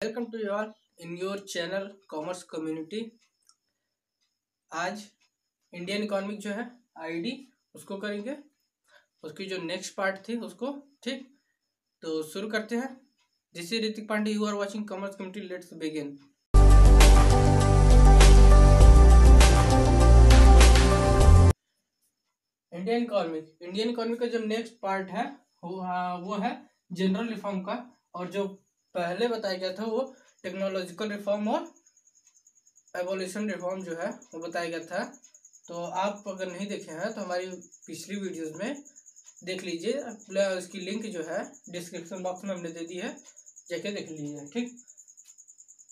Welcome to you all in your channel commerce community. आज Indian economic जो है ID उसको करेंगे, उसकी जो नेक्स्ट पार्ट थी उसको। ठीक, तो शुरू करते हैं। This is Ritik Pandey, you are watching commerce community, let's begin. Indian economic का जो नेक्स्ट पार्ट है वो है जनरल रिफॉर्म का, और जो पहले बताया गया था वो टेक्नोलॉजिकल रिफॉर्म और एवोल्यूशन रिफॉर्म जो है वो बताया गया था। तो आप अगर नहीं देखे हैं तो हमारी पिछली वीडियोस में देख लीजिए, उसकी लिंक जो है डिस्क्रिप्शन बॉक्स में हमने दे दी है, जाके देख लीजिए। ठीक,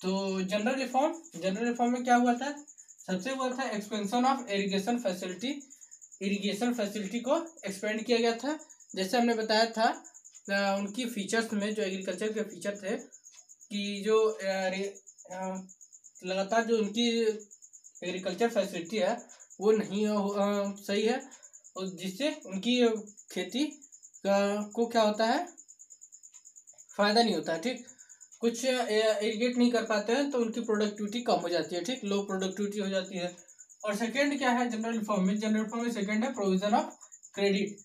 तो जनरल रिफॉर्म में क्या हुआ था? सबसे हुआ था एक्सपेंशन ऑफ इरिगेशन फैसिलिटी को एक्सपेंड किया गया था। जैसे हमने बताया था उनकी फीचर्स में, जो एग्रीकल्चर के फीचर थे कि जो लगातार जो उनकी एग्रीकल्चर फैसिलिटी है वो नहीं सही है, और जिससे उनकी खेती को क्या होता है, फ़ायदा नहीं होता है। ठीक, कुछ इरिगेट नहीं कर पाते हैं तो उनकी प्रोडक्टिविटी कम हो जाती है। ठीक, लो प्रोडक्टिविटी हो जाती है। और सेकेंड क्या है जनरल रिफॉर्म में सेकेंड है प्रोविजन ऑफ क्रेडिट।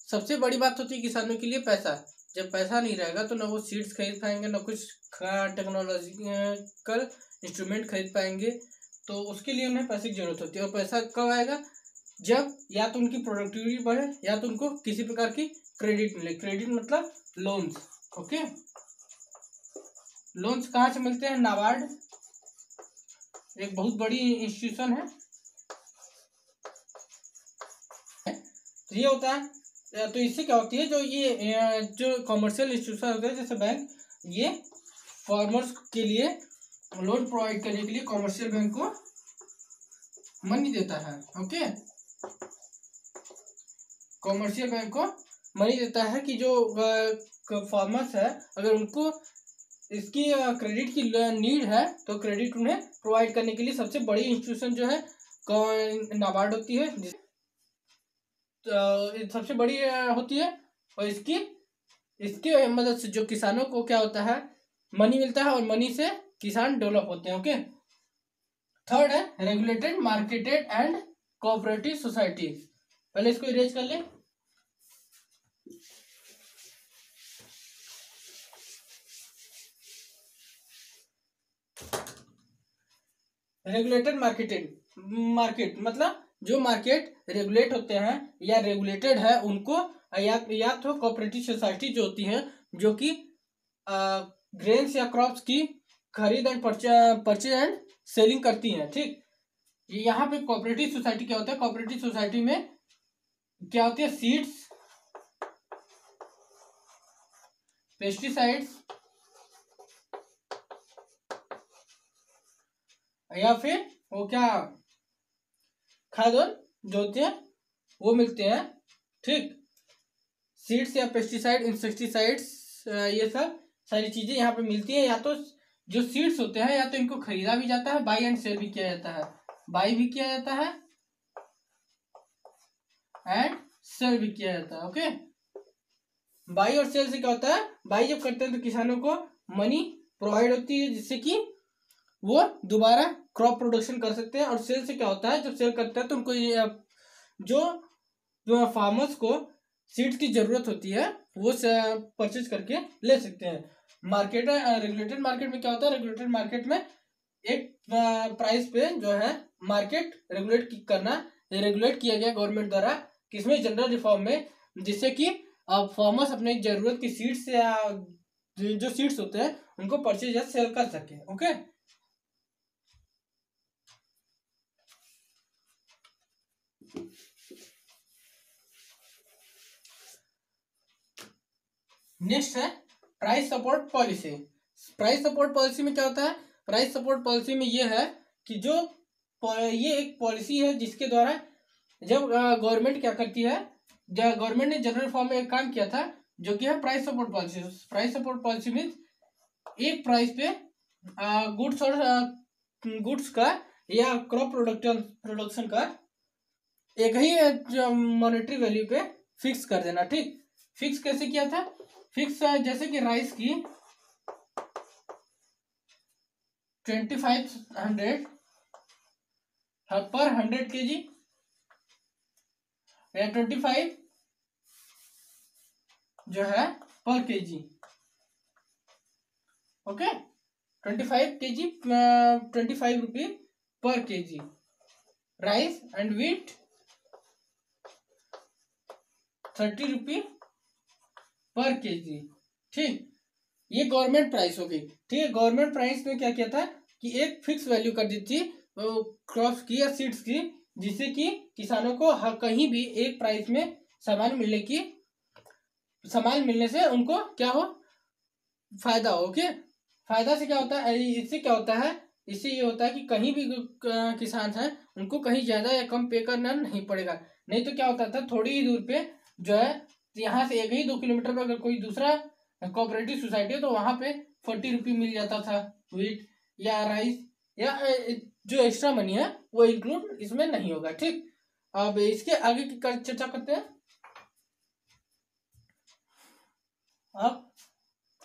सबसे बड़ी बात होती है किसानों के लिए पैसा। जब पैसा नहीं रहेगा तो ना वो सीड्स खरीद पाएंगे, ना कुछ टेक्नोलॉजिकल इंस्ट्रूमेंट खरीद पाएंगे, तो उसके लिए उन्हें पैसे की जरूरत होती है। और पैसा कब आएगा? जब या तो उनकी प्रोडक्टिविटी बढ़े या तो उनको किसी प्रकार की क्रेडिट मिले। क्रेडिट मतलब लोन्स। ओके, लोन्स कहाँ से मिलते हैं? नाबार्ड एक बहुत बड़ी इंस्टीट्यूशन है। तो ये होता है, तो इससे क्या होती है, जो कॉमर्शियल इंस्टीट्यूशन होते हैं जैसे बैंक, ये फार्मर्स के लिए लोन प्रोवाइड करने के लिए कॉमर्शियल बैंक को मनी देता है। ओके, कॉमर्शियल बैंक को मनी देता है कि जो फार्मर्स है अगर उनको इसकी क्रेडिट की नीड है तो क्रेडिट उन्हें प्रोवाइड करने के लिए सबसे बड़ी इंस्टीट्यूशन जो है नाबार्ड होती है, तो सबसे बड़ी होती है। और इसके मदद से जो किसानों को क्या होता है, मनी मिलता है, और मनी से किसान डेवलप होते हैं। ओके, थर्ड है regulated marketed and cooperative society. पहले इसको इरेज कर ले। रेगुलेटेड मार्केट मतलब जो मार्केट रेगुलेट होते हैं या रेगुलेटेड है उनको, या तो कोऑपरेटिव सोसाइटी जो होती हैं, जो कि ग्रेन्स या क्रॉप्स की खरीद एंड परचेज एंड सेलिंग करती हैं। ठीक, यहाँ पे कोऑपरेटिव सोसाइटी क्या होता है? कोऑपरेटिव सोसाइटी में क्या होती है? सीड्स, पेस्टिसाइड्स या फिर वो क्या खाद जो होते हैं वो मिलते हैं। ठीक, सीड्स या पेस्टिसाइड, इंसेक्टिसाइड्स, ये सब सारी चीजें यहाँ पे मिलती है। या तो जो सीड्स होते हैं या तो इनको खरीदा भी जाता है, बाई एंड सेल भी किया जाता है, बाई भी किया जाता है एंड सेल भी किया जाता है। ओके, बाई और सेल से क्या होता है? बाई जब करते हैं तो किसानों को मनी प्रोवाइड होती है जिससे कि वो दोबारा क्रॉप प्रोडक्शन कर सकते हैं। और सेल से क्या होता है? जब सेल करते हैं तो उनको जो फार्मर्स को सीड्स की जरूरत होती है वो परचेज करके ले सकते हैं। रेगुलेटेड मार्केट में क्या होता है? रेगुलेटेड मार्केट में एक प्राइस पे जो है मार्केट रेगुलेट किया गया गवर्नमेंट द्वारा, किसमें? जनरल रिफॉर्म में, जिससे कि फार्मर्स अपने जरूरत की सीड्स या जो सीड्स होते हैं उनको परचेज या सेल कर सके। ओके, नेक्स्ट है price support policy. Price support policy में क्या होता है? प्राइस सपोर्ट पॉलिसी में ये है कि ये एक पॉलिसी है जिसके द्वारा जब गवर्नमेंट क्या करती है, जब गवर्नमेंट ने जनरल फॉर्म में एक काम किया था जो कि है price support policy. Price support policy means एक प्राइस पे गुड्स का या क्रॉप प्रोडक्शन का एक ही मॉनेटरी वैल्यू पे फिक्स कर देना। ठीक, फिक्स कैसे किया था? फिक्स जैसे कि राइस की 2500 पर 100 kg या 25 जो है पर kg। ओके, 25 kg 25 रुपये पर kg। राइस एंड व्हीट 30 रुपये पर kg। ठीक, ये गवर्नमेंट प्राइस हो गई। ठीक है, गवर्नमेंट प्राइस में क्या किया था कि एक फिक्स वैल्यू कर दी थी क्रॉप्स की या सीड्स की, जिससे कि किसानों को कहीं भी एक प्राइस में सामान मिलने से उनको क्या हो, फायदा हो। ओके, फायदा से क्या होता है, इससे क्या होता है, इससे ये होता है कि कहीं भी किसान है उनको कहीं ज्यादा या कम पे करना नहीं पड़ेगा। नहीं तो क्या होता था, थोड़ी ही दूर पे जो है, यहाँ से 1 ही 2 किलोमीटर पर अगर कोई दूसरा कोऑपरेटिव सोसाइटी है तो वहां पे 40 रुपये मिल जाता था व्हीट या राइस, या जो एक्स्ट्रा मनी है वो इंक्लूड इसमें नहीं होगा। ठीक, अब इसके आगे की चर्चा करते हैं।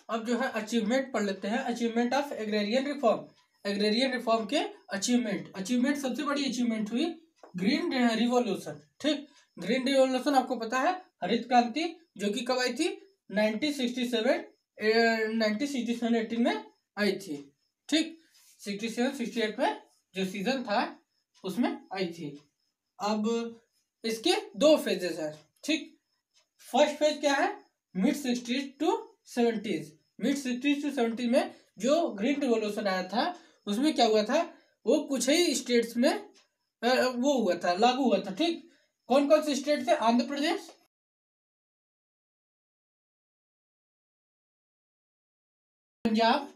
अब जो है अचीवमेंट पढ़ लेते हैं, achievement of agrarian reform. Agrarian reform के अचीवमेंट सबसे बड़ी अचीवमेंट हुई ग्रीन रिवॉल्यूशन। ठीक, ग्रीन रिवॉल्यूशन आपको पता है, हरित क्रांति, जो कि कब आई थी, 1967-18 में आई थी। ठीक, 67-68 में जो सीजन था उसमें आई थी। अब इसके 2 फेजेस हैं। ठीक, फर्स्ट फेज क्या है, mid 60s to 70s। Mid 60s to 70s में जो ग्रीन रिवॉल्यूशन आया था उसमें क्या हुआ था, वो कुछ ही स्टेट्स में वो हुआ था, लागू हुआ था। ठीक, कौन कौन से स्टेट थे, आंध्र प्रदेश, पंजाब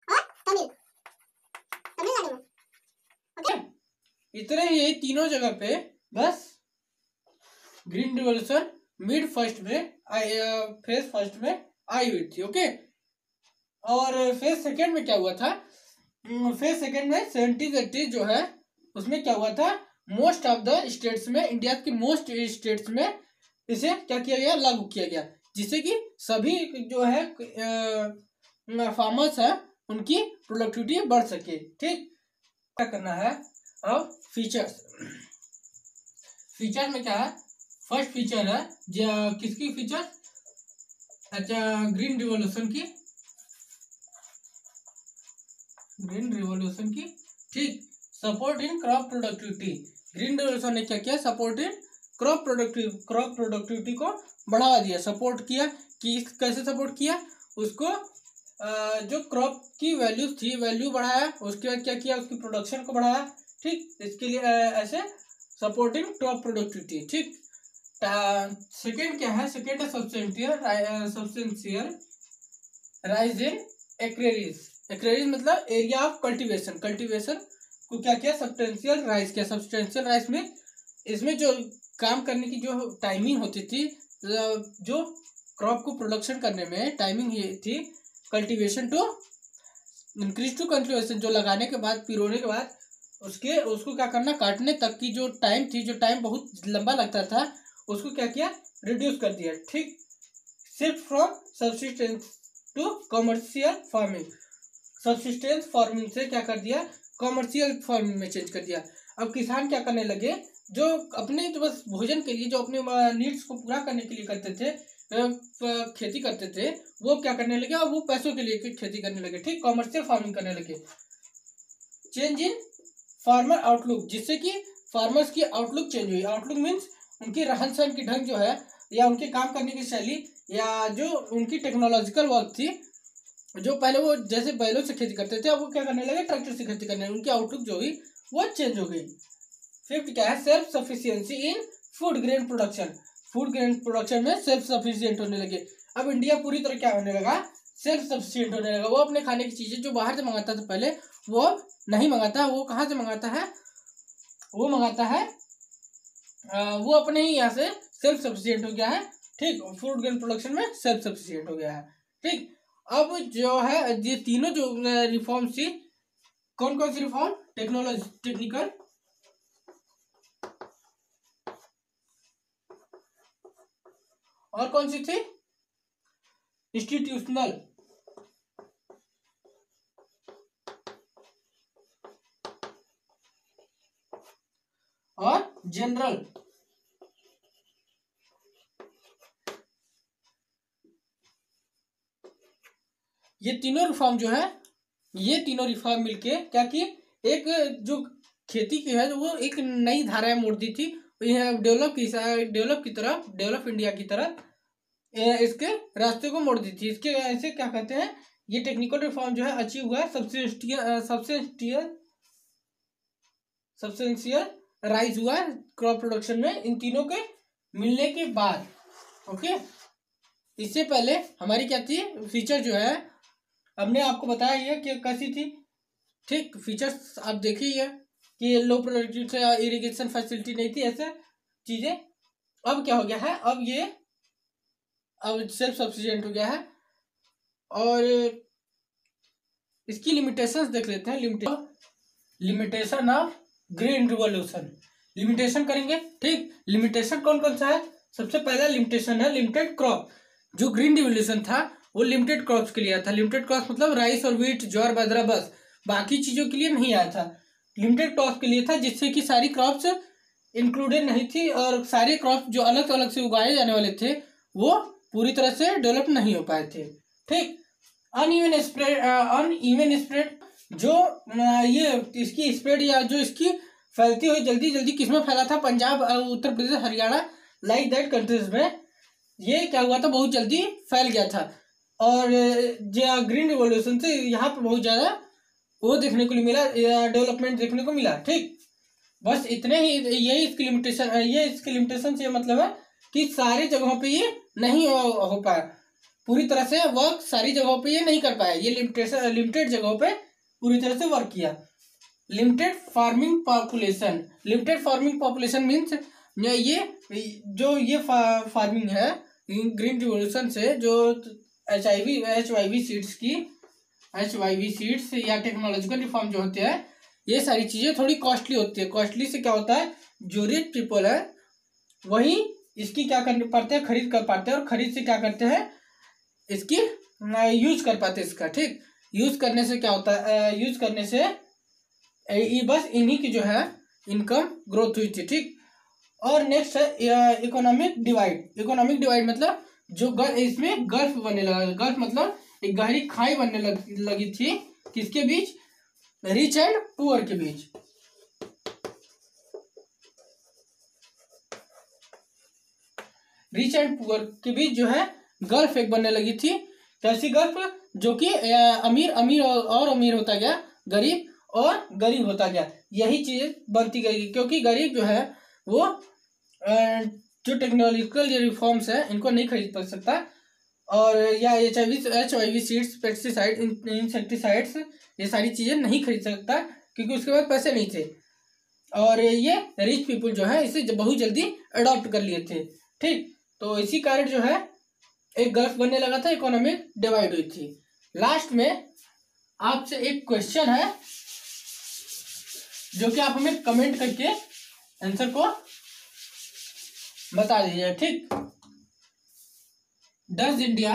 और तमिलनाडु। ओके, इतने ही तीनों जगह पे बस ग्रीन रिवॉल्यूशन फेज फर्स्ट में आई हुई थी। ओके, और फेज सेकेंड में क्या हुआ था, फेज सेकेंड में 70s-80s जो है उसमें क्या हुआ था, मोस्ट ऑफ द स्टेट्स में, इंडिया के मोस्ट स्टेट्स में इसे क्या किया गया, लागू किया गया, जिससे कि सभी जो है फार्मर्स है उनकी प्रोडक्टिविटी बढ़ सके। ठीक, क्या करना है अब, फीचर्स में क्या है, फर्स्ट फीचर है किसकी फीचर, अच्छा, ग्रीन रिवॉल्यूशन की। ठीक, support in crop productivity. Green revolution ने क्या किया, सपोर्ट इन क्रॉप प्रोडक्टिविटी को बढ़ावा दिया, सपोर्ट किया। कि कैसे सपोर्ट किया, उसको जो क्रॉप की वैल्यू थी, वैल्यू बढ़ाया, उसके बाद क्या किया, उसकी प्रोडक्शन को बढ़ाया। ठीक, इसके लिए ऐसे सपोर्टिंग क्रॉप प्रोडक्टिविटी। ठीक, सेकेंड क्या है, सेकेंड है सब्सटेंशियल राइज इन एक्रेरीज। एक्रेरीज मतलब एरिया ऑफ कल्टीवेशन को क्या किया, सब्सटेंशियल राइज किया। सब्सटेंशियल राइज में इसमें जो काम करने की जो टाइमिंग होती थी, जो क्रॉप को प्रोडक्शन करने में टाइमिंग ये थी, cultivation to increase to cultivation, जो लगाने के बाद, पिरोने के बाद उसको क्या करना, काटने तक की जो टाइम थी, जो टाइम बहुत लंबा लगता था, उसको क्या किया, रिड्यूस कर दिया। ठीक, shift from subsistence to commercial farming. Subsistence farming से क्या कर दिया, कमर्शियल फार्मिंग में चेंज कर दिया। अब किसान क्या करने लगे, जो अपने जो बस भोजन के लिए, जो अपने नीड्स को पूरा करने के लिए करते थे, खेती करते थे, वो क्या करने लगे, और वो पैसों के लिए खेती करने लगे। ठीक, कमर्शियल फार्मिंग करने लगे। चेंज इन फार्मर आउटलुक, जिससे कि फार्मर्स की आउटलुक चेंज हुई। आउटलुक मीन्स उनकी रहन सहन की ढंग जो है, या उनके काम करने की शैली, या जो उनकी टेक्नोलॉजिकल वर्क थी, जो पहले वो जैसे बैलों से खेती करते थे, अब वो क्या करने लगे, ट्रैक्टर से खेती करने लगे। उनकी आउटलुक जो हुई वो चेंज हो गई। फिफ्थ क्या है, सेल्फ सफिशियंसी इन food grain production. Food grain production में सेल्फ सफिशियंट होने लगे। अब इंडिया पूरी तरह क्या होने लगा, सेल्फ सफिशियंट होने लगा। वो अपने खाने की चीजें जो बाहर से मंगाता था पहले, वो नहीं मंगाता। वो कहाँ से मंगाता है, वो मंगाता है, वो अपने ही यहाँ से सेल्फ सफिशियंट हो गया है। ठीक, फूड ग्रेन प्रोडक्शन में सेल्फ सफिशियंट हो गया है। ठीक, अब जो है ये तीनों जो रिफॉर्म्स थी, कौन कौन सी रिफॉर्म, टेक्निकल, और कौन सी थी, इंस्टीट्यूशनल। और जनरल। ये तीनों रिफॉर्म जो है, ये तीनों रिफॉर्म मिलके क्या की, एक जो खेती की है वो एक नई धारा मोड़ दी थी, डेवलप की तरफ, डेवलप इंडिया की तरफ इसके रास्ते को मोड़ दी थी। इसके ऐसे क्या कहते हैं, ये टेक्निकल रिफॉर्म जो है अचीव हुआ सब्सटेंशियल राइज हुआ क्रॉप प्रोडक्शन में इन तीनों के मिलने के बाद। ओके, इससे पहले हमारी क्या थी फीचर जो है, हमने आपको बताया ये कि कैसी थी। ठीक, फीचर्स आप देखिए कि लो प्रोडक्टिविटी से इरिगेशन फैसिलिटी नहीं थी, ऐसे चीजें। अब क्या हो गया है, अब सेल्फ सफिशिएंट हो गया है। और इसकी लिमिटेशंस देख लेते हैं। Limitation of green revolution, limitation करेंगे। ठीक, लिमिटेशन कौन कौन सा है? सबसे पहला लिमिटेशन है लिमिटेड क्रॉप। जो ग्रीन रिवॉल्यूशन था वो लिमिटेड क्रॉप्स के लिए आया था। लिमिटेड क्रॉप्स मतलब राइस और व्हीट, ज्वार बाजरा, बस, बाकी चीजों के लिए नहीं आया था। लिमिटेड क्रॉप्स के लिए था, जिससे कि सारी क्रॉप्स इंक्लूडेड नहीं थी और सारे क्रॉप्स जो अलग अलग से उगाए जाने वाले थे वो पूरी तरह से डेवलप नहीं हो पाए थे। ठीक, अनइवन स्प्रेड, जो ये इसकी स्प्रेड या जो इसकी फैलती हुई जल्दी जल्दी किसमें फैला था? Punjab, Uttar Pradesh, Haryana, like that countries में ये क्या हुआ था, बहुत जल्दी फैल गया था। और जो ग्रीन रिवॉल्यूशन से यहाँ पे बहुत ज्यादा वो देखने को मिला, डेवलपमेंट देखने को मिला। ठीक, बस इतने ही, यही इसकी लिमिटेशन से मतलब है कि सारी जगहों पे ये नहीं हो पाया, पूरी तरह से वर्क सारी जगहों पे ये नहीं कर पाया। ये लिमिटेड जगहों पे पूरी तरह से वर्क किया। लिमिटेड फार्मिंग पॉपुलेशन मीन्स ये फार्मिंग है ग्रीन रिवॉल्यूशन से, जो HYV सीड्स या टेक्नोलॉजिकल रिफॉर्म जो होते हैं, ये सारी चीजें थोड़ी कॉस्टली होती है। कॉस्टली से क्या होता है, जो रिच पीपल है वही इसकी क्या करने पाते हैं, खरीद कर पाते हैं, और खरीद से क्या करते हैं, इसकी यूज कर पाते हैं इसका। ठीक, यूज करने से क्या होता है, यूज करने से बस इन्हीं की जो है इनकम ग्रोथ हुई थी। ठीक, और नेक्स्ट है इकोनॉमिक डिवाइड मतलब जो इसमें गल्फ बनने लगा। गल्फ मतलब एक गहरी खाई बनने लगी थी, किसके बीच? रिच एंड पुअर के बीच। रिच एंड पुअर के बीच जो है गल्फ एक बनने लगी थी। कैसी गल्फ? जो कि अमीर और अमीर होता गया, गरीब और गरीब होता गया। यही चीज बनती गई, क्योंकि गरीब जो है वो जो टेक्नोलॉजिकल रिफॉर्म्स है इनको नहीं खरीद सकता, और या HYV सीड्स, पेस्टिसाइड, इंसेक्टिसाइड्स, ये सारी चीजें नहीं खरीद सकता क्योंकि उसके पास पैसे नहीं थे। और ये रिच पीपल जो है इसे बहुत जल्दी अडॉप्ट कर लिए थे। ठीक, तो इसी कारण जो है एक गल्फ बनने लगा था, इकोनॉमिक डिवाइड हुई थी। लास्ट में आपसे एक क्वेश्चन है जो कि आप हमें कमेंट करके आंसर को बता दीजिए। ठीक, does India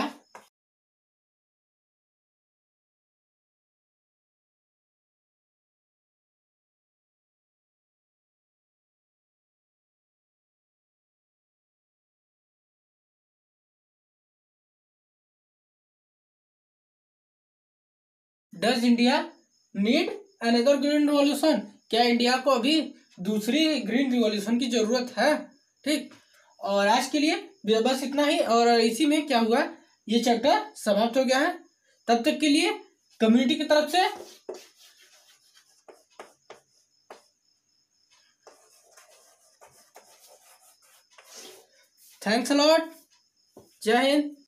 need another green revolution? क्या इंडिया को अभी दूसरी ग्रीन रिवॉल्यूशन की जरूरत है? ठीक, और आज के लिए बस इतना ही। और इसी में क्या हुआ, ये चैप्टर समाप्त हो गया है। तब तक के लिए कम्युनिटी की तरफ से थैंक्स अ लॉट। जय हिंद।